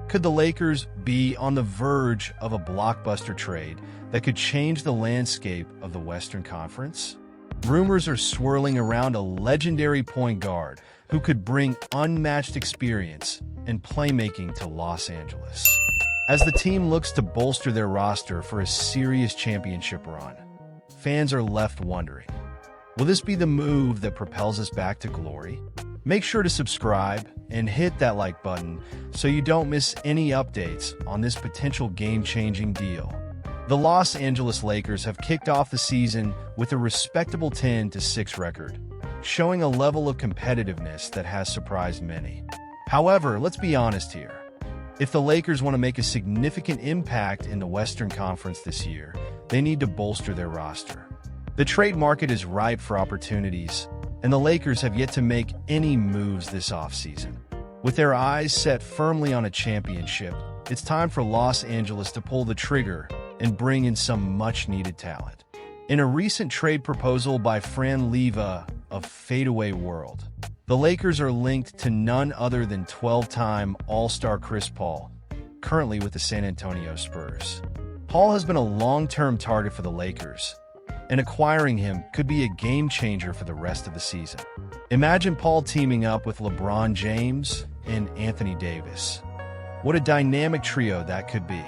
Could the Lakers be on the verge of a blockbuster trade that could change the landscape of the Western Conference? Rumors are swirling around a legendary point guard who could bring unmatched experience and playmaking to Los Angeles. As the team looks to bolster their roster for a serious championship run, fans are left wondering, will this be the move that propels us back to glory? Make sure to subscribe and hit that like button so you don't miss any updates on this potential game-changing deal. The Los Angeles Lakers have kicked off the season with a respectable 10-6 record, showing a level of competitiveness that has surprised many. However, let's be honest here. If the Lakers want to make a significant impact in the Western Conference this year, they need to bolster their roster. The trade market is ripe for opportunities, and the Lakers have yet to make any moves this offseason. With their eyes set firmly on a championship, it's time for Los Angeles to pull the trigger and bring in some much-needed talent. In a recent trade proposal by Fran Leva of Fadeaway World, the Lakers are linked to none other than 12-time All-Star Chris Paul, currently with the San Antonio Spurs. Paul has been a long-term target for the Lakers, and acquiring him could be a game-changer for the rest of the season. Imagine Paul teaming up with LeBron James and Anthony Davis. What a dynamic trio that could be.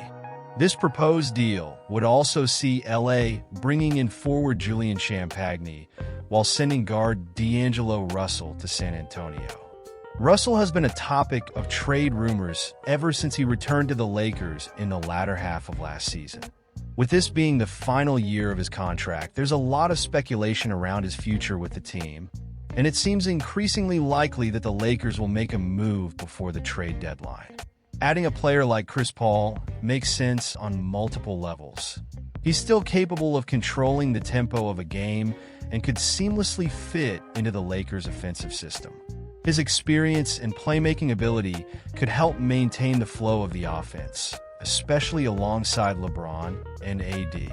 This proposed deal would also see LA bringing in forward Julian Champagny while sending guard D'Angelo Russell to San Antonio. Russell has been a topic of trade rumors ever since he returned to the Lakers in the latter half of last season. With this being the final year of his contract, there's a lot of speculation around his future with the team, and it seems increasingly likely that the Lakers will make a move before the trade deadline. Adding a player like Chris Paul makes sense on multiple levels. He's still capable of controlling the tempo of a game and could seamlessly fit into the Lakers' offensive system. His experience and playmaking ability could help maintain the flow of the offense, especially alongside LeBron and AD.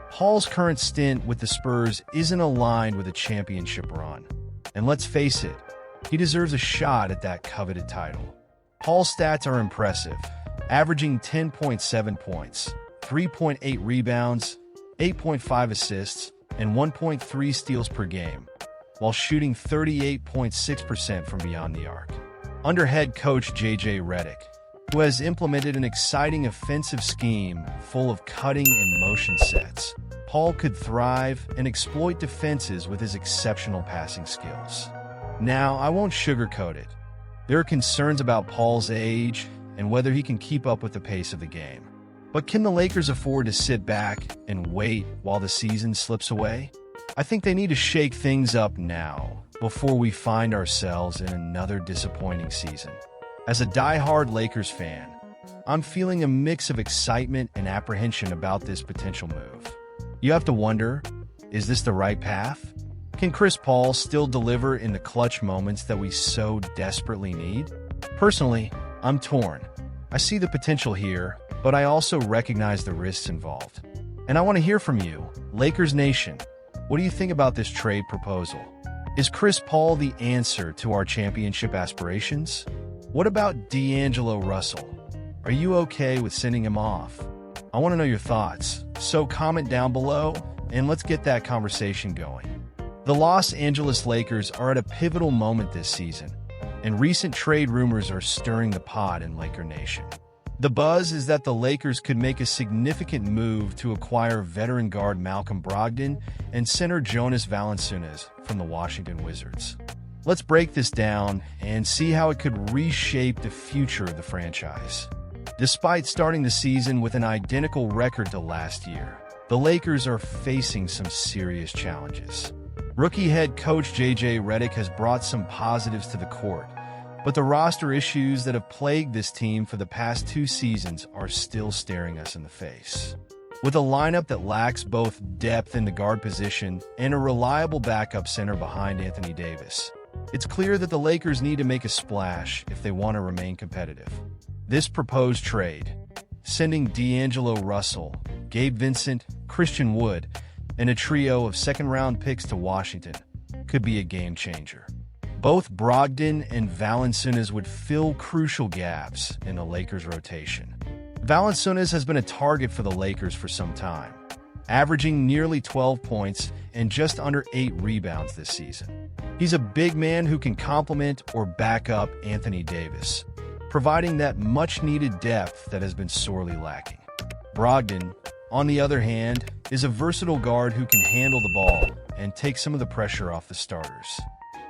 Paul's current stint with the Spurs isn't aligned with a championship run, and let's face it, he deserves a shot at that coveted title. Paul's stats are impressive, averaging 10.7 points, 3.8 rebounds, 8.5 assists, and 1.3 steals per game, while shooting 38.6% from beyond the arc. Under head coach J.J. Redick, who has implemented an exciting offensive scheme full of cutting and motion sets, Paul could thrive and exploit defenses with his exceptional passing skills. Now, I won't sugarcoat it. There are concerns about Paul's age and whether he can keep up with the pace of the game. But can the Lakers afford to sit back and wait while the season slips away? I think they need to shake things up now before we find ourselves in another disappointing season. As a die-hard Lakers fan, I'm feeling a mix of excitement and apprehension about this potential move. You have to wonder, is this the right path? Can Chris Paul still deliver in the clutch moments that we so desperately need? Personally, I'm torn. I see the potential here, but I also recognize the risks involved. And I want to hear from you, Lakers Nation. What do you think about this trade proposal? Is Chris Paul the answer to our championship aspirations? What about D'Angelo Russell? Are you okay with sending him off? I want to know your thoughts, so comment down below and let's get that conversation going. The Los Angeles Lakers are at a pivotal moment this season, and recent trade rumors are stirring the pot in Laker Nation. The buzz is that the Lakers could make a significant move to acquire veteran guard Malcolm Brogdon and center Jonas Valanciunas from the Washington Wizards. Let's break this down and see how it could reshape the future of the franchise. Despite starting the season with an identical record to last year, the Lakers are facing some serious challenges. Rookie head coach J.J. Redick has brought some positives to the court, but the roster issues that have plagued this team for the past 2 seasons are still staring us in the face. With a lineup that lacks both depth in the guard position and a reliable backup center behind Anthony Davis, it's clear that the Lakers need to make a splash if they want to remain competitive. This proposed trade, sending D'Angelo Russell, Gabe Vincent, Christian Wood, and a trio of second-round picks to Washington, could be a game-changer. Both Brogdon and Valanciunas would fill crucial gaps in the Lakers' rotation. Valanciunas has been a target for the Lakers for some time, averaging nearly 12 points and just under 8 rebounds this season. He's a big man who can complement or back up Anthony Davis, providing that much-needed depth that has been sorely lacking. Brogdon, on the other hand, is a versatile guard who can handle the ball and take some of the pressure off the starters.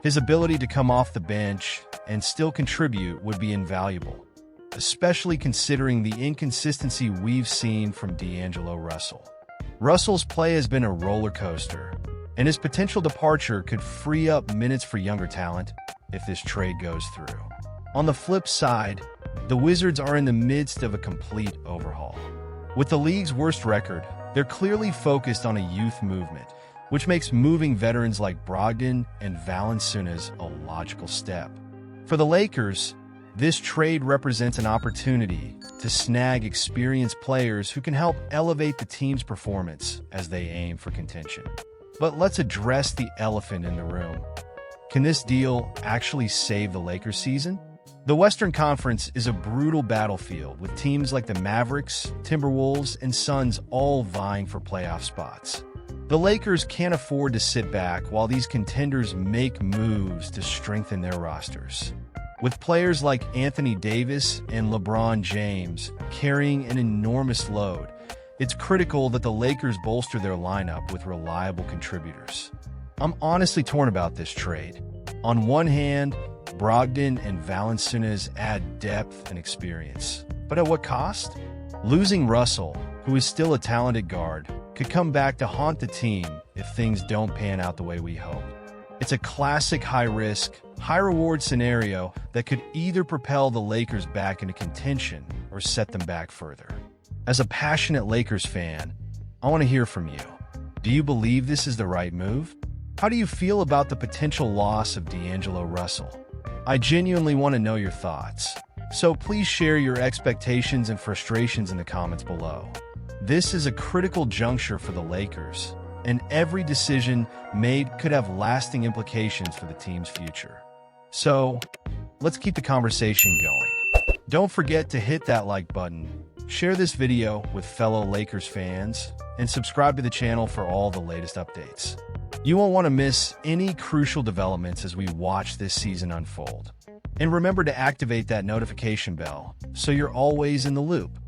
His ability to come off the bench and still contribute would be invaluable, especially considering the inconsistency we've seen from D'Angelo Russell. Russell's play has been a roller coaster, and his potential departure could free up minutes for younger talent if this trade goes through. On the flip side, the Wizards are in the midst of a complete overhaul. With the league's worst record, they're clearly focused on a youth movement, which makes moving veterans like Brogdon and Valanciunas a logical step. For the Lakers, this trade represents an opportunity to snag experienced players who can help elevate the team's performance as they aim for contention. But let's address the elephant in the room. Can this deal actually save the Lakers' season? The Western Conference is a brutal battlefield with teams like the Mavericks, Timberwolves, and Suns all vying for playoff spots. The Lakers can't afford to sit back while these contenders make moves to strengthen their rosters. With players like Anthony Davis and LeBron James carrying an enormous load, it's critical that the Lakers bolster their lineup with reliable contributors. I'm honestly torn about this trade. On one hand, Brogdon and Valanciunas add depth and experience. But at what cost? Losing Russell, who is still a talented guard, could come back to haunt the team if things don't pan out the way we hope. It's a classic high-risk, high-reward scenario that could either propel the Lakers back into contention or set them back further. As a passionate Lakers fan, I want to hear from you. Do you believe this is the right move? How do you feel about the potential loss of D'Angelo Russell? I genuinely want to know your thoughts, so please share your expectations and frustrations in the comments below. This is a critical juncture for the Lakers, and every decision made could have lasting implications for the team's future. So, let's keep the conversation going. Don't forget to hit that like button, share this video with fellow Lakers fans, and subscribe to the channel for all the latest updates. You won't want to miss any crucial developments as we watch this season unfold. And remember to activate that notification bell so you're always in the loop.